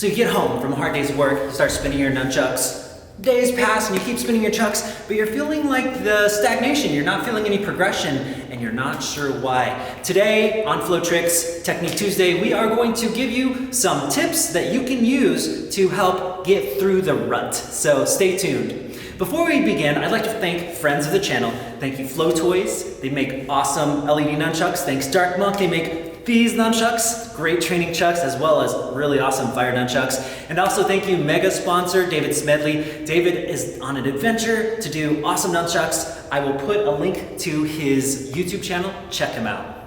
So you get home from a hard day's work, you start spinning your nunchucks. Days pass and you keep spinning your chucks, but you're feeling like the stagnation. You're not feeling any progression and you're not sure why. Today on Flow Tricks Technique Tuesday, we are going to give you some tips that you can use to help get through the rut. So stay tuned. Before we begin, I'd like to thank friends of the channel. Thank you Flow Toys. They make awesome LED nunchucks. Thanks Dark Monk. They make these nunchucks, great training chucks, as well as really awesome fire nunchucks. And also thank you mega sponsor, David Smedley. David is on an adventure to do awesome nunchucks. I will put a link to his YouTube channel. Check him out.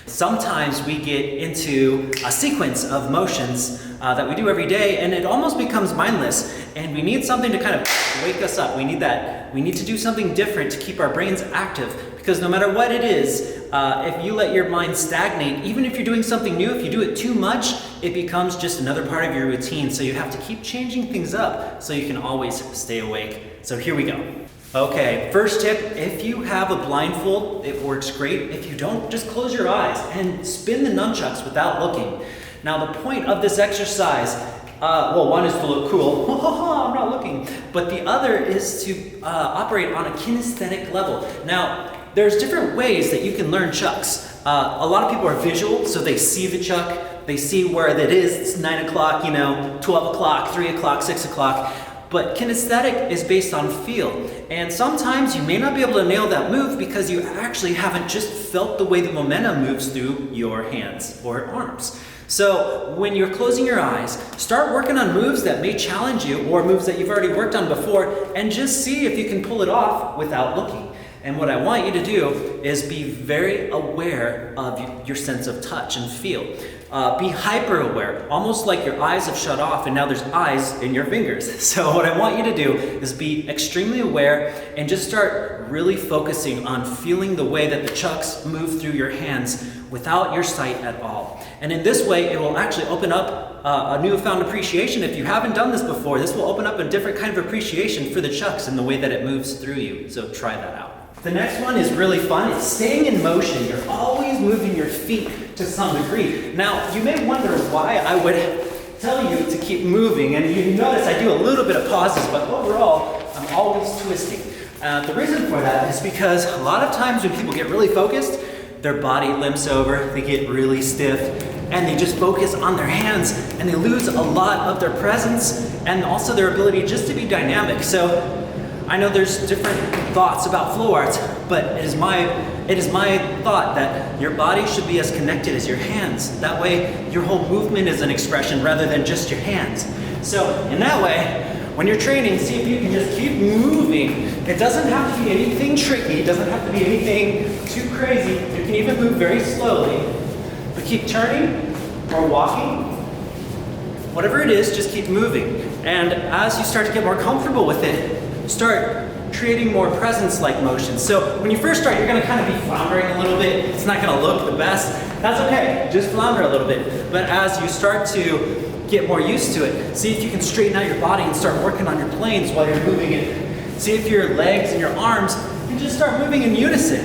Sometimes we get into a sequence of motions that we do every day and it almost becomes mindless, and we need something to kind of wake us up. We need that. We need to do something different to keep our brains active, because no matter what it is, if you let your mind stagnate, even if you're doing something new, if you do it too much, it becomes just another part of your routine. So you have to keep changing things up so you can always stay awake. So here we go. Okay, first tip, if you have a blindfold, it works great. If you don't, just close your eyes and spin the nunchucks without looking. Now the point of this exercise, well, one is to look cool, I'm not looking, but the other is to operate on a kinesthetic level. Now, there's different ways that you can learn chucks. A lot of people are visual, so they see the chuck, they see where it is, it's 9 o'clock, 12 o'clock, 3 o'clock, 6 o'clock. But kinesthetic is based on feel. And sometimes you may not be able to nail that move because you actually haven't just felt the way the momentum moves through your hands or arms. So when you're closing your eyes, start working on moves that may challenge you or moves that you've already worked on before, and just see if you can pull it off without looking. And what I want you to do is be very aware of your sense of touch and feel. Be hyper aware, almost like your eyes have shut off and now there's eyes in your fingers. So what I want you to do is be extremely aware and just start really focusing on feeling the way that the chucks move through your hands without your sight at all. And in this way, it will actually open up a newfound appreciation. If you haven't done this before, this will open up a different kind of appreciation for the chucks and the way that it moves through you. So try that out. The next one is really fun. It's staying in motion. You're always moving your feet to some degree. Now, you may wonder why I would tell you to keep moving. And you notice I do a little bit of pauses, but overall, I'm always twisting. The reason for that is because a lot of times when people get really focused, their body limps over, they get really stiff, and they just focus on their hands, and they lose a lot of their presence and also their ability just to be dynamic. So I know there's different thoughts about flow arts, but it is my thought that your body should be as connected as your hands. That way, your whole movement is an expression rather than just your hands. So in that way, when you're training, see if you can just keep moving. It doesn't have to be anything tricky. It doesn't have to be anything too crazy. You can even move very slowly, but keep turning or walking. Whatever it is, just keep moving. And as you start to get more comfortable with it, start creating more presence-like motions. So when you first start, you're gonna kind of be floundering a little bit. It's not gonna look the best. That's okay, just flounder a little bit. But as you start to get more used to it, see if you can straighten out your body and start working on your planes while you're moving it. See if your legs and your arms can just start moving in unison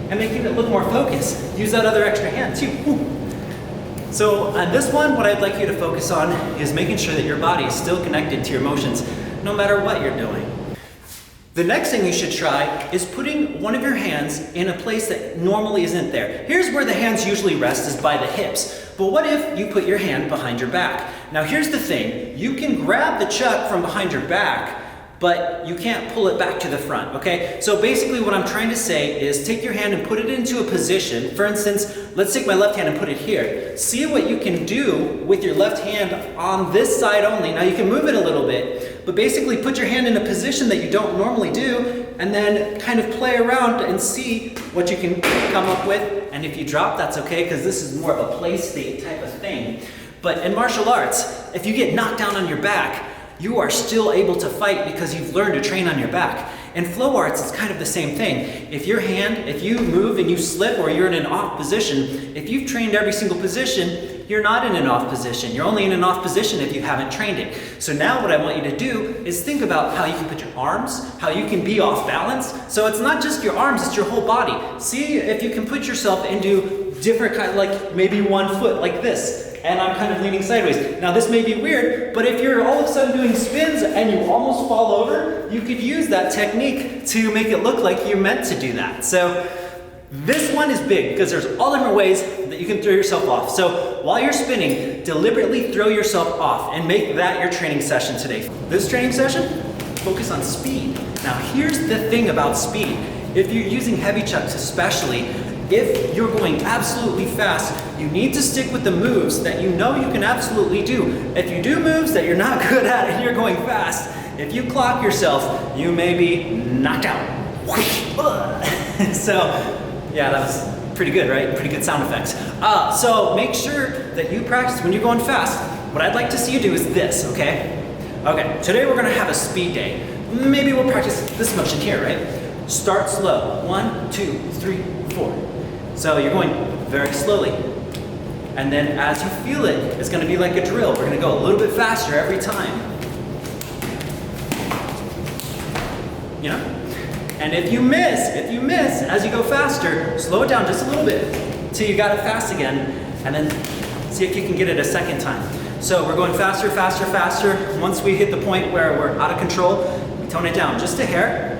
and making it look more focused. Use that other extra hand too. So on this one, what I'd like you to focus on is making sure that your body is still connected to your motions no matter what you're doing. The next thing you should try is putting one of your hands in a place that normally isn't there. Here's where the hands usually rest, is by the hips. But what if you put your hand behind your back? Now here's the thing, you can grab the chuck from behind your back, but you can't pull it back to the front, okay? So basically what I'm trying to say is take your hand and put it into a position. For instance, let's take my left hand and put it here. See what you can do with your left hand on this side only. Now you can move it a little bit, but basically put your hand in a position that you don't normally do, and then kind of play around and see what you can come up with. And if you drop, that's okay, because this is more of a play state type of thing. But in martial arts, if you get knocked down on your back, you are still able to fight because you've learned to train on your back. In flow arts, it's kind of the same thing. If you move and you slip or you're in an off position, if you've trained every single position, you're not in an off position. You're only in an off position if you haven't trained it. So now what I want you to do is think about how you can put your arms, how you can be off balance. So it's not just your arms, it's your whole body. See if you can put yourself into different kind, like maybe one foot like this. and I'm kind of leaning sideways. Now this may be weird, but if you're all of a sudden doing spins and you almost fall over, you could use that technique to make it look like you're meant to do that. So this one is big because there's all different ways that you can throw yourself off. So while you're spinning, deliberately throw yourself off and make that your training session today. This training session, focus on speed. Now here's the thing about speed. If you're using heavy chucks especially, if you're going absolutely fast, you need to stick with the moves that you know you can absolutely do. If you do moves that you're not good at and you're going fast, if you clock yourself, you may be knocked out. So, yeah, that was pretty good, right? Pretty good sound effects. So make sure that you practice when you're going fast. What I'd like to see you do is this, okay? Okay, today we're gonna have a speed day. Maybe we'll practice this motion here, right? Start slow. 1, 2, 3, 4. So you're going very slowly. And then as you feel it, it's gonna be like a drill. We're gonna go a little bit faster every time. You know? And if you miss, as you go faster, slow it down just a little bit till you got it fast again, and then see if you can get it a second time. So we're going faster, faster, faster. Once we hit the point where we're out of control, we tone it down just a hair,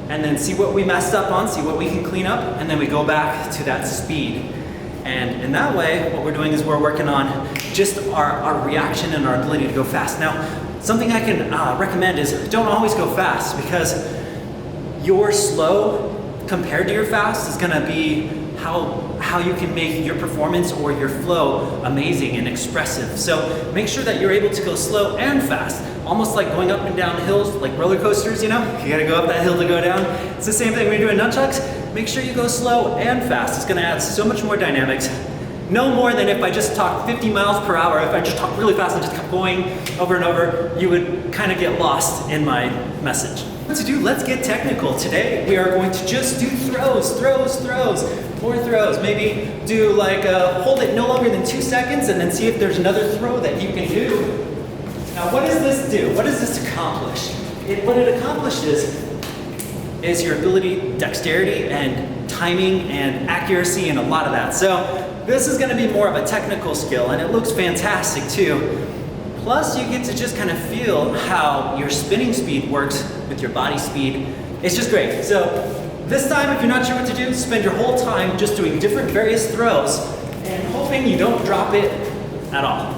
and then see what we messed up on, see what we can clean up, and then we go back to that speed. And in that way, what we're doing is we're working on just our reaction and our ability to go fast. Now, something I can recommend is don't always go fast, because your slow compared to your fast is gonna be how you can make your performance or your flow amazing and expressive. So make sure that you're able to go slow and fast, almost like going up and down hills, like roller coasters, you know? You gotta go up that hill to go down. It's the same thing when you're doing nunchucks. Make sure you go slow and fast. It's gonna add so much more dynamics. No more than if I just talked 50 miles per hour. If I just talked really fast and just kept going over and over, you would kind of get lost in my message. What to do? Let's get technical. Today we are going to just do throws, more throws. Maybe do like hold it no longer than 2 seconds and then see if there's another throw that you can do. Now what does this do? What does this accomplish? What it accomplishes is your ability, dexterity, and timing, and accuracy, and a lot of that. So this is gonna be more of a technical skill, and it looks fantastic too. Plus, you get to just kind of feel how your spinning speed works with your body speed. It's just great. So this time, if you're not sure what to do, spend your whole time just doing different various throws and hoping you don't drop it at all.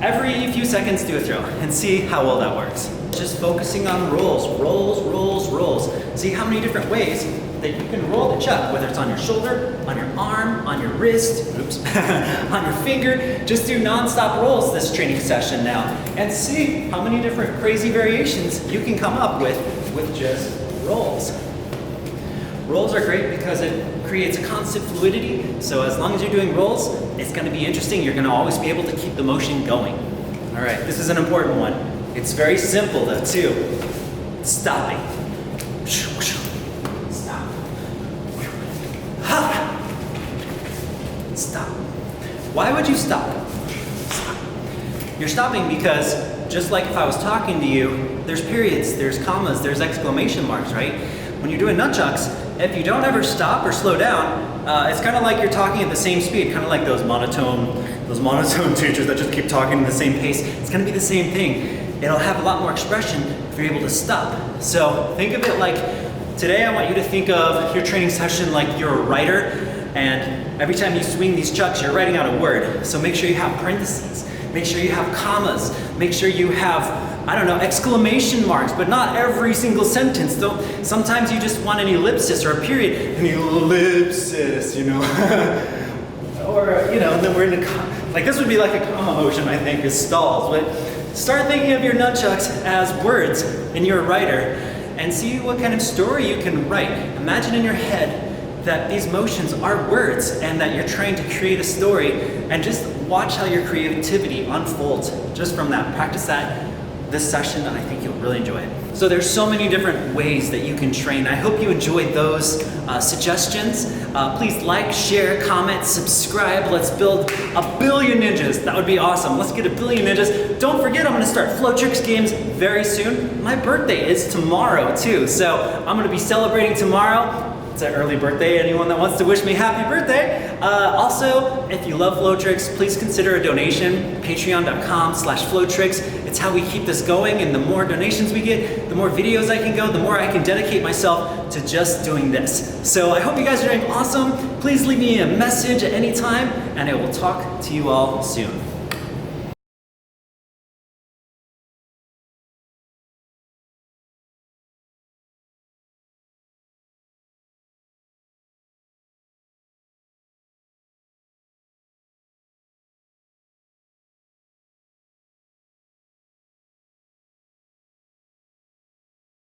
Every few seconds, do a throw and see how well that works. Just focusing on rolls. See how many different ways that you can roll the chuck, whether it's on your shoulder, on your arm, on your wrist, on your finger. Just do non-stop rolls this training session now and see how many different crazy variations you can come up with just rolls. Rolls are great because it creates a constant fluidity. So as long as you're doing rolls, it's gonna be interesting. You're gonna always be able to keep the motion going. All right, this is an important one. It's very simple though too. Stopping. Stop. Stop. Why would you stop? Stop. You're stopping because just like if I was talking to you, there's periods, there's commas, there's exclamation marks, right? When you're doing nunchucks, if you don't ever stop or slow down, it's kind of like you're talking at the same speed, kind of like those monotone teachers that just keep talking at the same pace. It's going to be the same thing. It'll have a lot more expression if you're able to stop. So think of it like, today I want you to think of your training session like you're a writer, and every time you swing these chucks, you're writing out a word. So make sure you have parentheses, make sure you have commas, make sure you have, I don't know, exclamation marks, but not every single sentence. Sometimes you just want an ellipsis or a period, an ellipsis, you know. Or, you know, then we're in like this would be like a comma motion, I think, is stalls. But start thinking of your nunchucks as words, and you're a writer, and see what kind of story you can write. Imagine in your head that these motions are words and that you're trying to create a story, and just watch how your creativity unfolds just from that. Practice that this session, and I think you'll really enjoy it. So there's so many different ways that you can train. I hope you enjoyed those suggestions. Please like, share, comment, subscribe. Let's build 1 billion ninjas. That would be awesome. Let's get 1 billion ninjas. Don't forget, I'm gonna start Flow Tricks games very soon. my birthday is tomorrow too, so I'm gonna be celebrating tomorrow. It's an early birthday, anyone that wants to wish me happy birthday. Also, if you love Flowtricks, please consider a donation, patreon.com/Flowtricks. It's how we keep this going, and the more donations we get, the more videos I can go, the more I can dedicate myself to just doing this. So I hope you guys are doing awesome. Please leave me a message at any time, and I will talk to you all soon.